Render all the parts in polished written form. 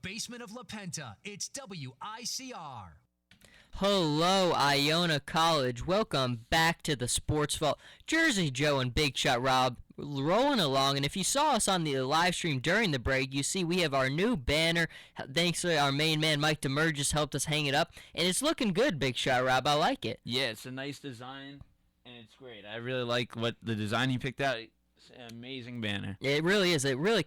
basement of La Penta, it's WICR. Hello, Iona College. Welcome back to the Sports Vault. Jersey Joe and Big Shot Rob rolling along, and if you saw us on the live stream during the break, you see we have our new banner. Thanks to our main man Mike Demergis helped us hang it up, and it's looking good, Big Shot Rob. I like it. Yeah, it's a nice design, and it's great. I really like what the design he picked out. It's an amazing banner. It really is. It really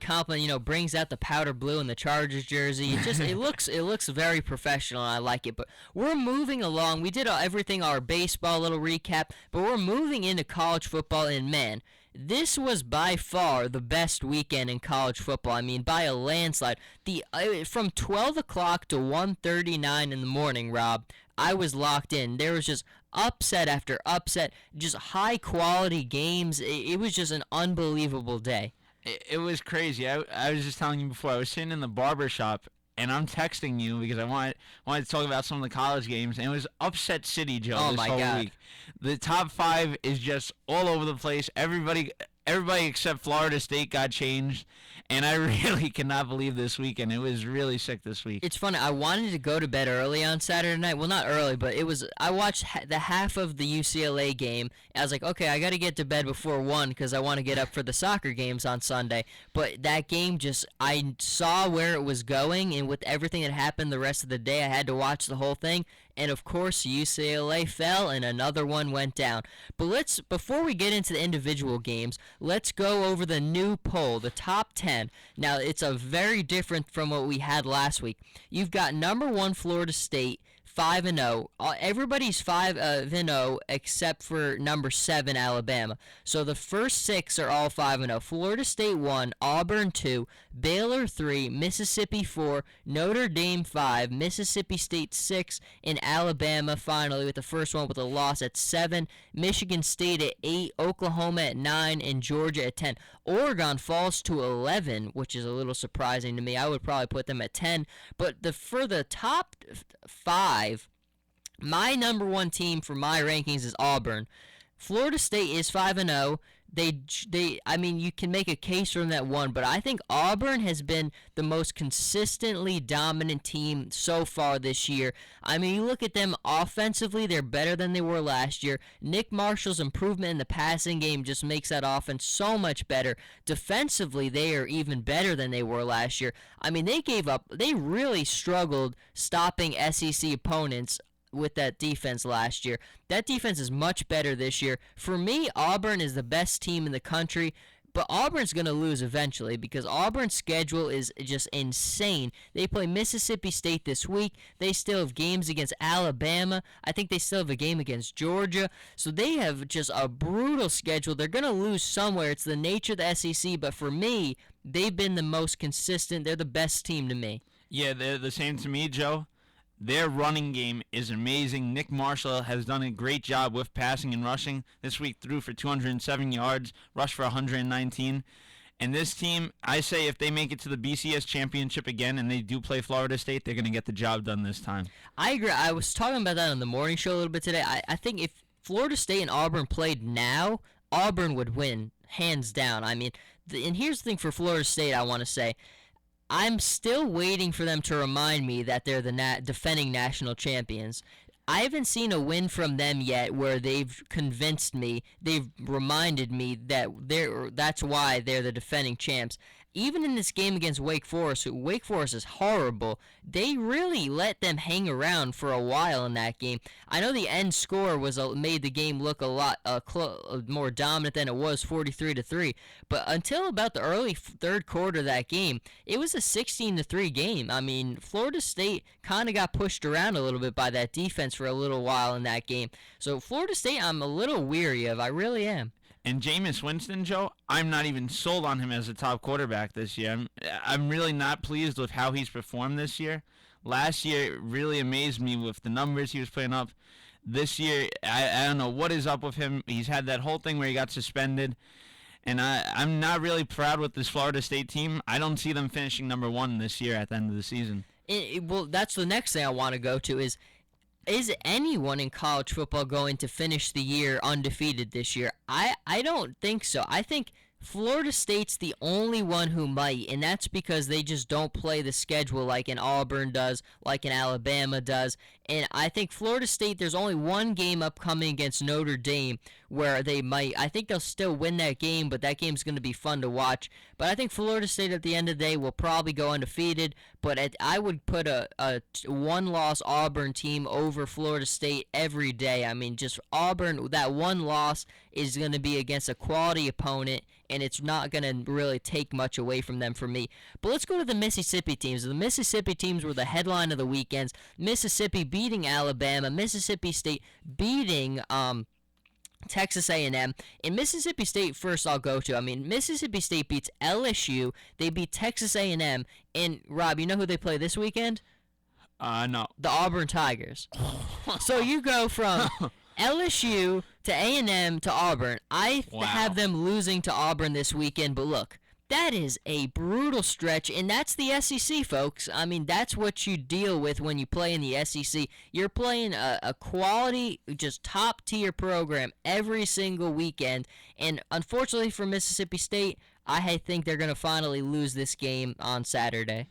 brings out the powder blue and the Chargers jersey. It looks very professional, and I like it. But we're moving along. We did everything, our baseball little recap, but we're moving into college football, and man, this was by far the best weekend in college football. I mean, by a landslide. From 12 o'clock to 1:39 in the morning, Rob, I was locked in. There was just upset after upset, just high-quality games. It was just an unbelievable day. It was crazy. I was just telling you before, I was sitting in the barber shop, and I'm texting you because I wanted to talk about some of the college games, and it was upset city, Joe, this whole week. The top five is just all over the place. Everybody except Florida State got changed, and I really cannot believe this weekend. It was really sick this week. It's funny. I wanted to go to bed early on Saturday night. Well, not early, but I watched the half of the UCLA game. I was like, okay, I got to get to bed before 1 because I want to get up for the soccer games on Sunday. But that game I saw where it was going, and with everything that happened the rest of the day, I had to watch the whole thing. And, of course, UCLA fell, and another one went down. But before we get into the individual games, let's go over the new poll, the top 10. Now, it's a very different from what we had last week. You've got number 1 Florida State, 5-0. Everybody's 5-0 except for number 7 Alabama. So the first 6 are all 5-0. Florida State 1, Auburn 2, Baylor 3, Mississippi 4, Notre Dame 5, Mississippi State 6, and Alabama finally with the first one with a loss at 7, Michigan State at 8, Oklahoma at 9, and Georgia at 10. Oregon falls to 11, which is a little surprising to me. I would probably put them at 10. But for the top 5, my number 1 team for my rankings is Auburn. Florida State is 5-0. You can make a case from that one, but I think Auburn has been the most consistently dominant team so far this year. I mean, you look at them offensively, they're better than they were last year. Nick Marshall's improvement in the passing game just makes that offense so much better. Defensively, they are even better than they were last year. I mean, they really struggled stopping SEC opponents with that defense last year. That defense is much better this year. For me, Auburn is the best team in the country, but Auburn's going to lose eventually because Auburn's schedule is just insane. They play Mississippi State this week. They still have games against Alabama. I think they still have a game against Georgia. So they have just a brutal schedule. They're going to lose somewhere. It's the nature of the SEC, but for me, they've been the most consistent. They're the best team to me. Yeah, they're the same to me, Joe. Their running game is amazing. Nick Marshall has done a great job with passing and rushing. This week threw for 207 yards, rushed for 119. And this team, I say if they make it to the BCS championship again and they do play Florida State, they're going to get the job done this time. I agree. I was talking about that on the morning show a little bit today. I think if Florida State and Auburn played now, Auburn would win, hands down. I mean, and here's the thing for Florida State I want to say. I'm still waiting for them to remind me that they're the defending national champions. I haven't seen a win from them yet where they've convinced me, they've reminded me that that's why they're the defending champs. Even in this game against Wake Forest, Wake Forest is horrible, they really let them hang around for a while in that game. I know the end score made the game look a lot more dominant than it was, 43-3. But until about the early third quarter of that game, it was a 16-3 game. I mean, Florida State kind of got pushed around a little bit by that defense for a little while in that game. So Florida State, I'm a little weary of. I really am. And Jameis Winston, Joe, I'm not even sold on him as a top quarterback this year. I'm really not pleased with how he's performed this year. Last year it really amazed me with the numbers he was putting up. This year, I don't know what is up with him. He's had that whole thing where he got suspended. And I'm not really proud with this Florida State team. I don't see them finishing number 1 this year at the end of the season. Well, that's the next thing I want to go to is anyone in college football going to finish the year undefeated this year? I don't think so. I think Florida State's the only one who might, and that's because they just don't play the schedule like an Auburn does, like an Alabama does. And I think Florida State, there's only one game upcoming against Notre Dame where they might. I think they'll still win that game, but that game's going to be fun to watch. But I think Florida State at the end of the day will probably go undefeated. But I would put a one-loss Auburn team over Florida State every day. I mean, just Auburn, that one loss is going to be against a quality opponent, and it's not going to really take much away from them for me. But let's go to the Mississippi teams. The Mississippi teams were the headline of the weekends. Mississippi beating Alabama. Mississippi State beating Texas A&M. In Mississippi State, first I'll go to. I mean, Mississippi State beats LSU. They beat Texas A&M. And, Rob, you know who they play this weekend? No. The Auburn Tigers. So you go from LSU to A&M to Auburn. I have them losing to Auburn this weekend, but look, that is a brutal stretch, and that's the SEC, folks. I mean, that's what you deal with when you play in the SEC. You're playing a quality, just top-tier program every single weekend, and unfortunately for Mississippi State, I think they're going to finally lose this game on Saturday.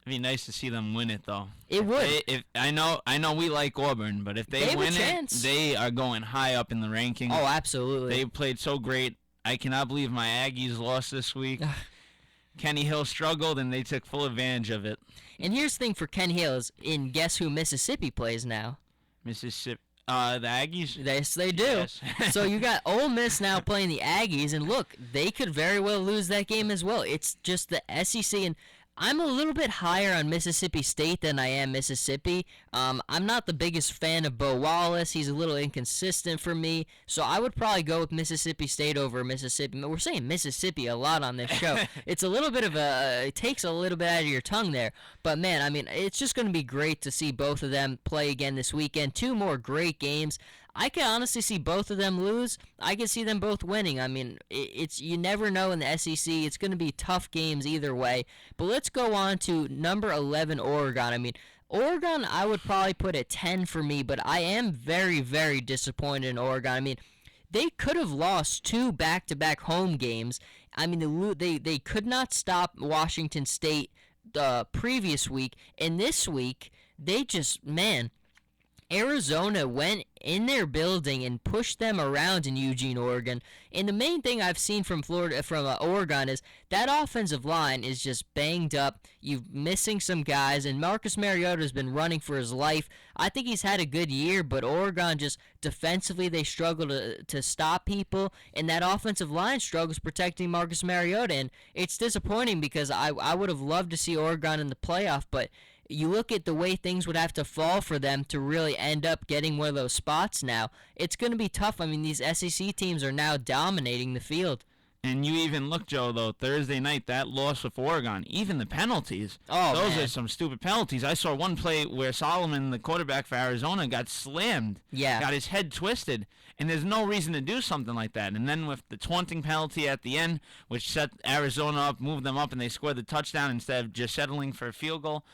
It'd be nice to see them win it, though. It would. I know we like Auburn, but if they win it, they are going high up in the rankings. Oh, absolutely. They played so great. I cannot believe my Aggies lost this week. Kenny Hill struggled, and they took full advantage of it. And here's the thing for Kenny Hill is, guess who Mississippi plays now? Mississippi. The Aggies? Yes, they do. Yes. So you got Ole Miss now playing the Aggies, and look, they could very well lose that game as well. It's just the SEC, and I'm a little bit higher on Mississippi State than I am Mississippi. I'm not the biggest fan of Bo Wallace. He's a little inconsistent for me. So I would probably go with Mississippi State over Mississippi. We're saying Mississippi a lot on this show. It's a little bit of it takes a little bit out of your tongue there. But, man, I mean, it's just going to be great to see both of them play again this weekend. Two more great games. I can honestly see both of them lose. I can see them both winning. I mean, it's you never know in the SEC. It's going to be tough games either way. But let's go on to number 11, Oregon. I mean, Oregon I would probably put at 10 for me, but I am very, very disappointed in Oregon. I mean, they could have lost 2 back-to-back home games. I mean, they could not stop Washington State the previous week. And this week, they just, man, Arizona went in their building and pushed them around in Eugene, Oregon. And the main thing I've seen from Oregon is that offensive line is just banged up. You're missing some guys, and Marcus Mariota has been running for his life. I think he's had a good year, but Oregon just defensively they struggle to stop people, and that offensive line struggles protecting Marcus Mariota. And it's disappointing because I would have loved to see Oregon in the playoff, but you look at the way things would have to fall for them to really end up getting one of those spots now. It's going to be tough. I mean, these SEC teams are now dominating the field. And you even look, Joe, though, Thursday night, that loss with Oregon, even the penalties. Oh, those man. are some stupid penalties. I saw one play where Solomon, the quarterback for Arizona, got slammed. Yeah. Got his head twisted. And there's no reason to do something like that. And then with the taunting penalty at the end, which set Arizona up, moved them up, and they scored the touchdown instead of just settling for a field goal,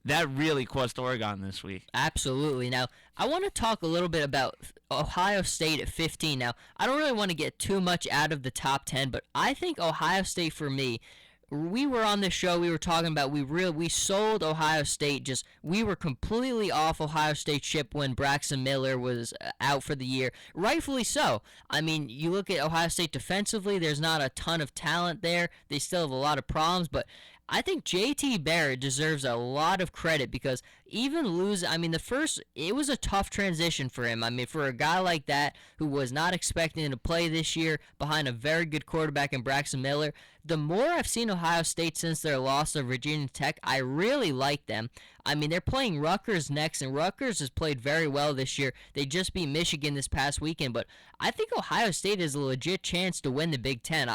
that really cost Oregon this week. Absolutely. Now, I want to talk a little bit about Ohio State at 15. Now, I don't really want to get too much out of the top 10, but I think Ohio State for me, we were on this show, we were talking about we sold Ohio State, we were completely off Ohio State ship when Braxton Miller was out for the year. Rightfully so. I mean, you look at Ohio State defensively, there's not a ton of talent there. They still have a lot of problems, but I think J.T. Barrett deserves a lot of credit because even it was a tough transition for him. I mean, for a guy like that who was not expecting to play this year behind a very good quarterback in Braxton Miller, the more I've seen Ohio State since their loss to Virginia Tech, I really like them. I mean, they're playing Rutgers next, and Rutgers has played very well this year. They just beat Michigan this past weekend, but I think Ohio State has a legit chance to win the Big Ten.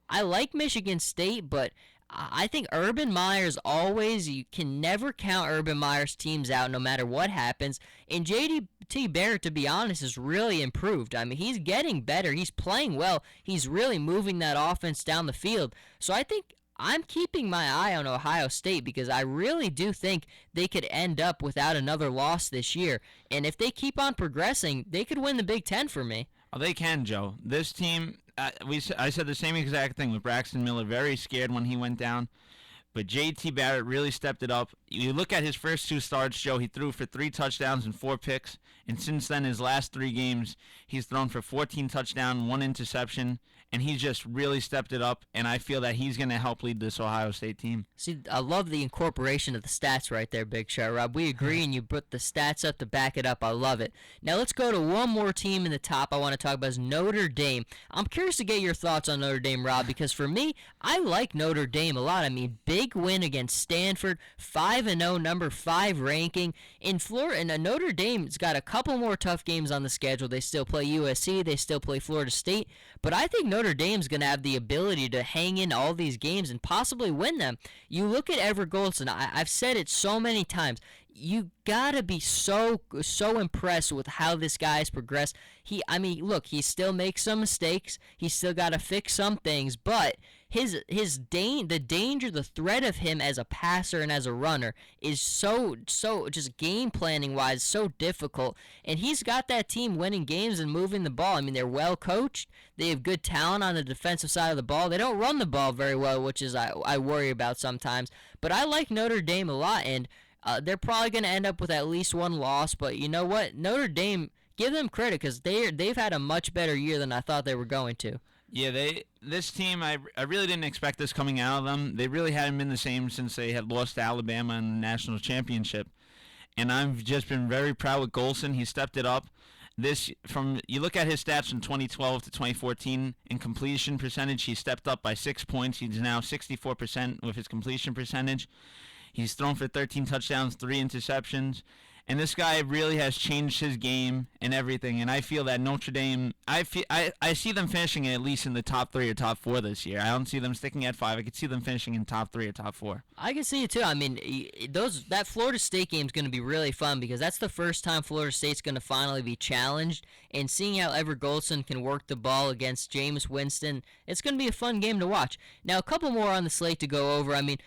I like Michigan State, but I think Urban Meyer's you can never count Urban Meyer's teams out no matter what happens. And J.T. Barrett, to be honest, has really improved. I mean, he's getting better. He's playing well. He's really moving that offense down the field. So I think I'm keeping my eye on Ohio State because I really do think they could end up without another loss this year. And if they keep on progressing, they could win the Big Ten for me. Oh, they can, Joe. This team, I said the same exact thing with Braxton Miller. Very scared when he went down. But J.T. Barrett really stepped it up. You look at his first 2 starts, Joe, he threw for 3 touchdowns and 4 picks. And since then, his last 3 games, he's thrown for 14 touchdowns, 1 interception. And he's just really stepped it up. And I feel that he's going to help lead this Ohio State team. See, I love the incorporation of the stats right there, Big Shot Rob. We agree, and you put the stats up to back it up. I love it. Now let's go to one more team in the top I want to talk about is Notre Dame. I'm curious to get your thoughts on Notre Dame, Rob, because for me, I like Notre Dame a lot. I mean, big win against Stanford, 5-0, number 5 ranking. In Florida, and Notre Dame's got a couple more tough games on the schedule. They still play USC, they still play Florida State, but I think Notre Dame's going to have the ability to hang in all these games and possibly win them. You look at Everett Golson, I've said it so many times. You gotta be so impressed with how this guy's progressed. Look, he still makes some mistakes. He's still got to fix some things, but the danger, the threat of him as a passer and as a runner is so just game planning wise so difficult. And he's got that team winning games and moving the ball. I mean, they're well coached. They have good talent on the defensive side of the ball. They don't run the ball very well, which is I worry about sometimes. But I like Notre Dame a lot, and they're probably going to end up with at least 1 loss, but you know what? Notre Dame, give them credit because they've had a much better year than I thought they were going to. Yeah, this team, I really didn't expect this coming out of them. They really hadn't been the same since they had lost to Alabama in the national championship. And I've just been very proud with Golson. He stepped it up. You look at his stats from 2012 to 2014 in completion percentage, he stepped up by 6 points. He's now 64% with his completion percentage. He's thrown for 13 touchdowns, 3 interceptions. And this guy really has changed his game and everything. And I feel that Notre Dame, I see them finishing at least in the top 3 or top 4 this year. I don't see them sticking at 5. I could see them finishing in top 3 or top 4. I can see it too. I mean, that Florida State game is going to be really fun because that's the first time Florida State's going to finally be challenged. And seeing how Everett Golson can work the ball against Jameis Winston, it's going to be a fun game to watch. Now, a couple more on the slate to go over. I mean,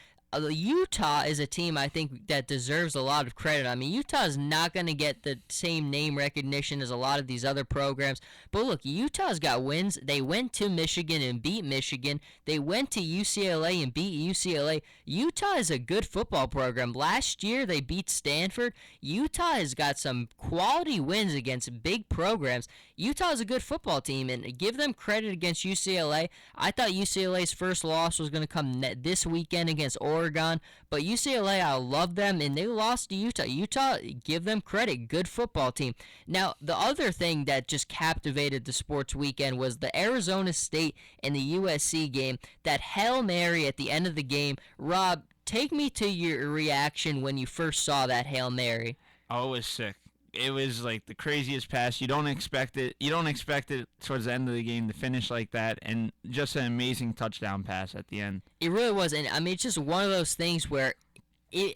Utah is a team I think that deserves a lot of credit. I mean, Utah is not going to get the same name recognition as a lot of these other programs. But look, Utah's got wins. They went to Michigan and beat Michigan. They went to UCLA and beat UCLA. Utah is a good football program. Last year they beat Stanford. Utah has got some quality wins against big programs. Utah is a good football team, and give them credit against UCLA. I thought UCLA's first loss was going to come this weekend against Oregon, but UCLA, I love them, and they lost to Utah. Utah, give them credit, good football team. Now, the other thing that just captivated the sports weekend was the Arizona State and the USC game, that Hail Mary at the end of the game. Rob, take me to your reaction when you first saw that Hail Mary. Oh, it was sick. It was like the craziest pass. You don't expect it. You don't expect it towards the end of the game to finish like that, and just an amazing touchdown pass at the end. It really was, and I mean, it's just one of those things where,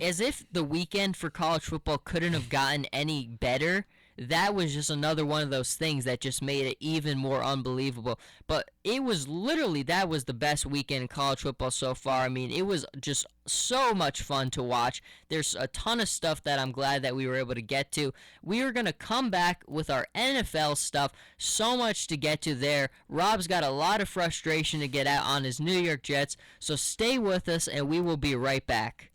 as if the weekend for college football couldn't have gotten any better. That was just another one of those things that just made it even more unbelievable. But it was literally, that was the best weekend in college football so far. I mean, it was just so much fun to watch. There's a ton of stuff that I'm glad that we were able to get to. We are going to come back with our NFL stuff. So much to get to there. Rob's got a lot of frustration to get out on his New York Jets. So stay with us, and we will be right back.